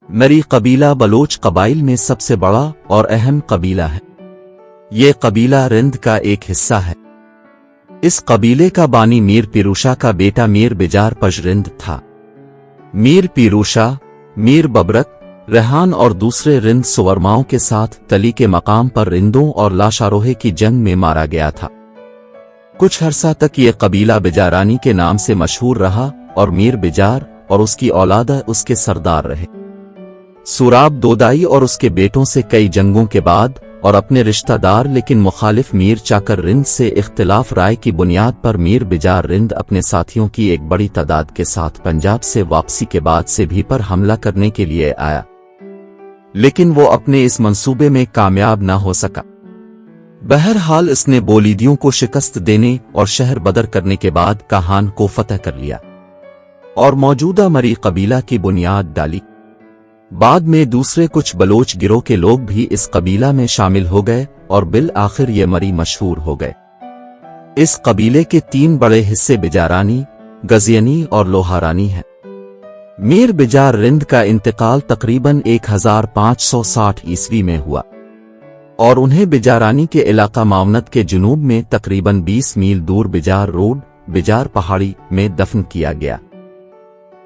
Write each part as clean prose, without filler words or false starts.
मरी कबीला बलोच कबाइल में सबसे बड़ा और अहम कबीला है। ये कबीला रिंद का एक हिस्सा है। इस कबीले का बानी मीर पिरूशा का बेटा मीर बिजार पज रिंद था। मीर पिरूशा, मीर बबरक, रेहान और दूसरे रिंद सुवरमाओं के साथ तली के मकाम पर रिंदों और लाशारोहे की जंग में मारा गया था। कुछ अरसा तक ये कबीला बिजारानी के नाम से मशहूर रहा और मीर बिजार और उसकी औलाद उसके सरदार रहे। सुराब दोदाई और उसके बेटों से कई जंगों के बाद और अपने रिश्तेदार लेकिन मुखालिफ मीर चाकर रिंद से इख्तिलाफ राय की बुनियाद पर मीर बिजार रिंद अपने साथियों की एक बड़ी तादाद के साथ पंजाब से वापसी के बाद से भी पर हमला करने के लिए आया, लेकिन वो अपने इस मंसूबे में कामयाब न हो सका। बहरहाल इसने बोलीदियों को शिकस्त देने और शहर बदर करने के बाद काहान को फतह कर लिया और मौजूदा मरी कबीला की बुनियाद डाली। बाद में दूसरे कुछ बलोच गिरोह के लोग भी इस कबीला में शामिल हो गए और बिल आखिर ये मरी मशहूर हो गए। इस कबीले के 3 बड़े हिस्से बिजारानी, गजियनी और लोहारानी हैं। मीर बिजार रिंद का इंतकाल तकरीबन 1560 ईस्वी में हुआ और उन्हें बिजारानी के इलाका मावनत के जुनूब में तकरीबन 20 मील दूर बिजार रोड, बिजार पहाड़ी में दफन किया गया।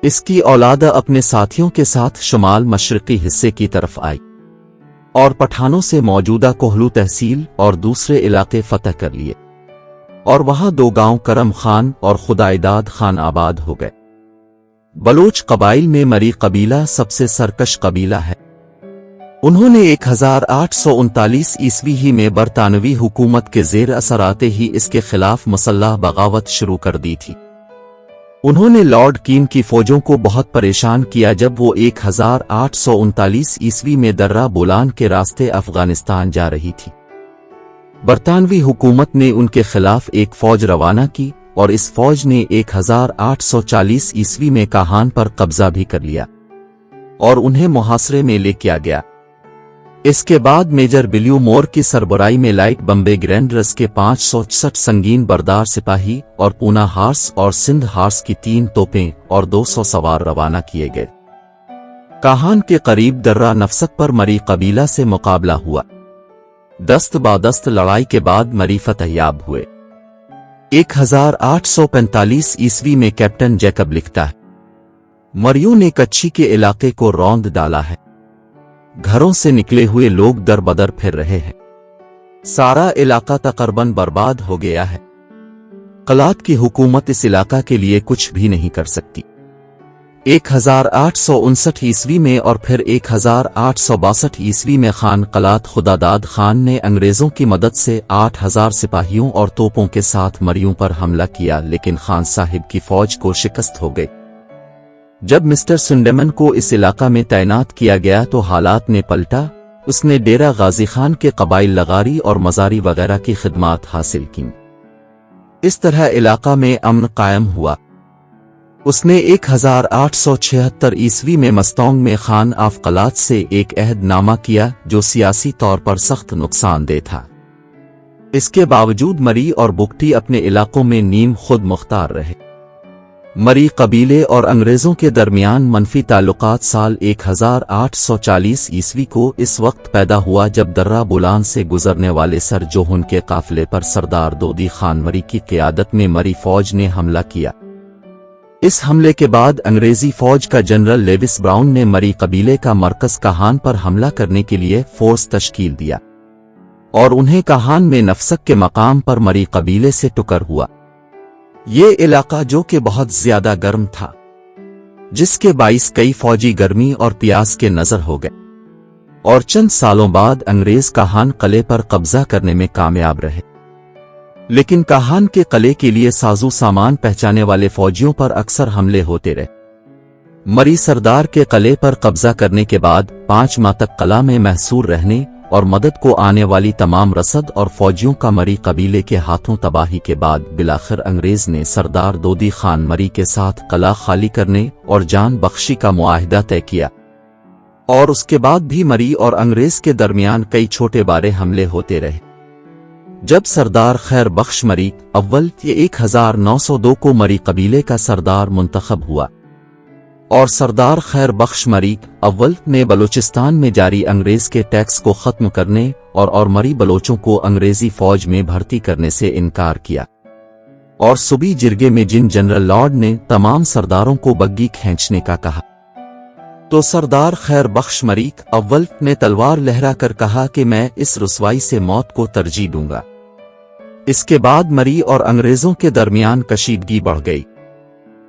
इसकी औलाद अपने साथियों के साथ शुमाल मशरकी हिस्से की तरफ आई और पठानों से मौजूदा कोहलू तहसील और दूसरे इलाके फतह कर लिए और वहां 2 गांव करम खान और खुदाइदाद खान आबाद हो गए। बलोच कबाइल में मरी कबीला सबसे सरकश कबीला है। उन्होंने 1839 ईस्वी ही में बरतानवी हुकूमत के जेर असर आते ही इसके खिलाफ मुसल्लह बगावत शुरू कर दी थी। उन्होंने लॉर्ड कीन की फौजों को बहुत परेशान किया जब वो 1839 ईस्वी में दर्रा बोलान के रास्ते अफगानिस्तान जा रही थी। बरतानवी हुकूमत ने उनके खिलाफ एक फौज रवाना की और इस फौज ने 1840 ईस्वी में काहान पर कब्जा भी कर लिया और उन्हें मुहासरे में ले किया गया। इसके बाद मेजर बिल्यू मोर की सरबराही में लाइट बम्बे ग्रैंडर्स के 566 संगीन बरदार सिपाही और पूना हार्स और सिंध हार्स की 3 तोपें और 200 सवार रवाना किए गए। काहान के करीब दर्रा नफसक पर मरी कबीला से मुकाबला हुआ। दस्त बादस्त लड़ाई के बाद मरी फतहयाब हुए। 1845 ईस्वी में कैप्टन जैकब लिखता है, मरियों ने कच्छी के इलाके को रौंद डाला है। घरों से निकले हुए लोग दर बदर फिर रहे हैं। सारा इलाका तकरीबन बर्बाद हो गया है। कलात की हुकूमत इस इलाका के लिए कुछ भी नहीं कर सकती। 1859 ईस्वी में और फिर 1862 ईस्वी में खान कलात खुदादाद खान ने अंग्रेजों की मदद से 8000 सिपाहियों और तोपों के साथ मरियों पर हमला किया, लेकिन खान साहिब की फौज को शिकस्त हो गई। जब मिस्टर सुंडेमन को इस इलाका में तैनात किया गया तो हालात ने पलटा। उसने डेरा गाजी खान के कबाइल लगारी और मजारी वगैरह की खिदमात हासिल की। इस तरह इलाका में अमन कायम हुआ। उसने 1876 ईस्वी में मस्तौंग में खान आफ कलात से एक अहदनामा किया जो सियासी तौर पर सख्त नुकसानदेह था। इसके बावजूद मरी और बुगटी अपने इलाकों में नीम खुद मुख्तार रहे। मरी कबीले और अंग्रेजों के दरमियान मनफी ताल्लुकात साल 1840 ईस्वी को इस वक्त पैदा हुआ जब दर्रा बुलान से गुजरने वाले सर जोहन के काफिले पर सरदार दोदी खान मरी की क़ियादत में मरी फौज ने हमला किया। इस हमले के बाद अंग्रेजी फौज का जनरल लेविस ब्राउन ने मरी कबीले का मरकज काहान पर हमला करने के लिए फोर्स तश्कील दिया और उन्हें काहान में नफसक के मकाम पर मरी कबीले से टुकर हुआ। ये इलाका जो कि बहुत ज्यादा गर्म था, जिसके बाइस कई फौजी गर्मी और प्यास के नजर हो गए और चंद सालों बाद अंग्रेज काहान किले पर कब्जा करने में कामयाब रहे। लेकिन काहान के किले के लिए साजो सामान पहचाने वाले फौजियों पर अक्सर हमले होते रहे। मरी सरदार के किले पर कब्जा करने के बाद 5 माह तक किला में महसूर रहने और मदद को आने वाली तमाम रसद और फौजियों का मरी कबीले के हाथों तबाही के बाद बिलाखिर अंग्रेज ने सरदार दोदी खान मरी के साथ किला खाली करने और जान बख्शी का मुआहिदा तय किया और उसके बाद भी मरी और अंग्रेज के दरमियान कई छोटे बड़े हमले होते रहे। जब सरदार खैर बख्श मरी अव्वल 1902 को मरी कबीले का सरदार मुंतखब हुआ اور سردار خیر بخش مری اول نے بلوچستان میں جاری انگریز کے ٹیکس کو ختم کرنے اور مری بلوچوں کو انگریزی فوج میں بھرتی کرنے سے انکار کیا، اور صوبی جرگے میں جن جنرل لارڈ نے تمام سرداروں کو بگی کھینچنے کا کہا تو سردار خیر بخش مری اول نے تلوار لہرا کر کہا کہ میں اس رسوائی سے موت کو ترجیح دوں گا۔ اس کے بعد مری اور انگریزوں کے درمیان کشیدگی بڑھ گئی،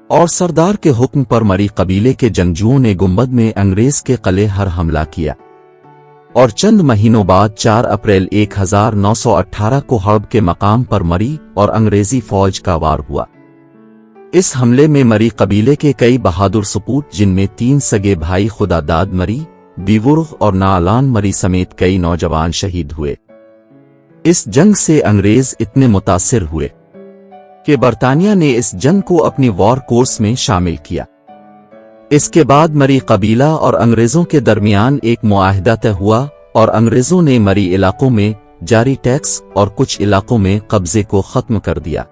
اور سردار کے حکم پر مری قبیلے کے جنگجوؤں نے گنبد میں انگریز کے قلعے پر حملہ کیا، اور چند مہینوں بعد 4 اپریل 1918 کو حرب کے مقام پر مری اور انگریزی فوج کا وار ہوا۔ اس حملے میں مری قبیلے کے کئی بہادر سپوت جن میں 3 سگے بھائی خدا داد مری، بیورغ اور نالان مری سمیت کئی نوجوان شہید ہوئے۔ اس جنگ سے انگریز اتنے متاثر ہوئے کہ برطانیہ نے اس جنگ کو اپنی وار کورس میں شامل کیا۔ اس کے بعد مری قبیلہ اور انگریزوں کے درمیان ایک معاہدہ طے ہوا، اور انگریزوں نے مری علاقوں میں جاری ٹیکس اور کچھ علاقوں میں قبضے کو ختم کر دیا۔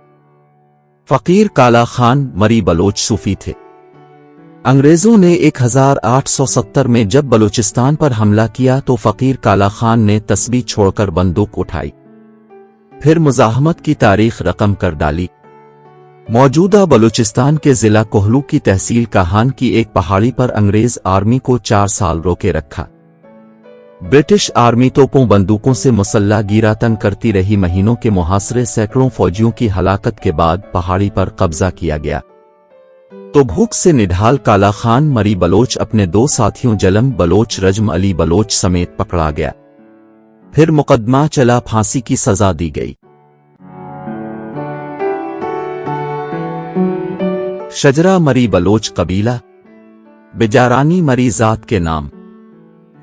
فقیر کالا خان مری بلوچ صوفی تھے۔ انگریزوں نے 1870 میں جب بلوچستان پر حملہ کیا تو فقیر کالا خان نے تسبیح چھوڑ کر بندوق اٹھائی، پھر مزاحمت کی تاریخ رقم کر ڈالی۔ موجودہ بلوچستان کے ضلع کوہلو کی تحصیل کاہان کی ایک پہاڑی پر انگریز آرمی کو 4 سال روکے رکھا۔ برٹش آرمی توپوں بندوقوں سے مسلح گیرا تنگ کرتی رہی۔ مہینوں کے محاصرے، سینکڑوں فوجیوں کی ہلاکت کے بعد پہاڑی پر قبضہ کیا گیا تو بھوک سے نڈھال کالا خان مری بلوچ اپنے 2 ساتھیوں جلم بلوچ رجم علی بلوچ سمیت پکڑا گیا، پھر مقدمہ چلا، پھانسی کی سزا دی گئی۔ شجرہ مری بلوچ قبیلہ، بجارانی مری ذات کے نام،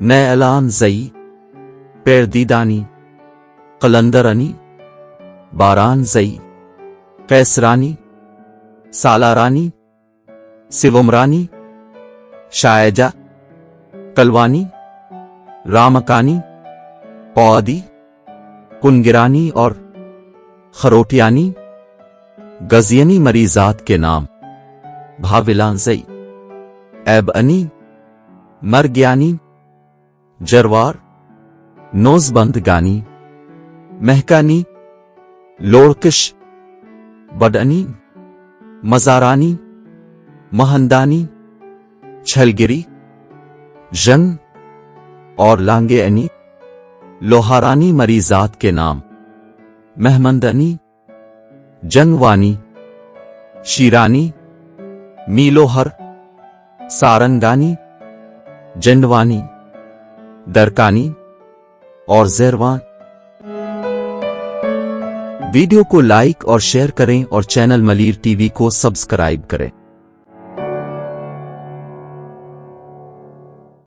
نیلان زئی، پیردیدانی، قلندرانی، باران زئی، قیسرانی، سالارانی، سیومرانی، شائجہ، کلوانی، رامکانی، پودی، کنگرانی اور خروٹیانی۔ گزینی مری ذات کے نام، بھاولان زئی، ایبانی، مرگیانی، جروار، نوزبند گانی، مہکانی، لوڑکش، بڈانی، مزارانی، مہندانی، چھلگری، جن اور لانگے انی۔ لوہارانی مری ذات کے نام، مہمندانی، جنگوانی، شیرانی، میلوہر، سارنگانی، جنڈوانی، درکانی اور زیروان۔ ویڈیو کو لائک اور شیئر کریں اور چینل ملیر ٹی وی کو سبسکرائب کریں۔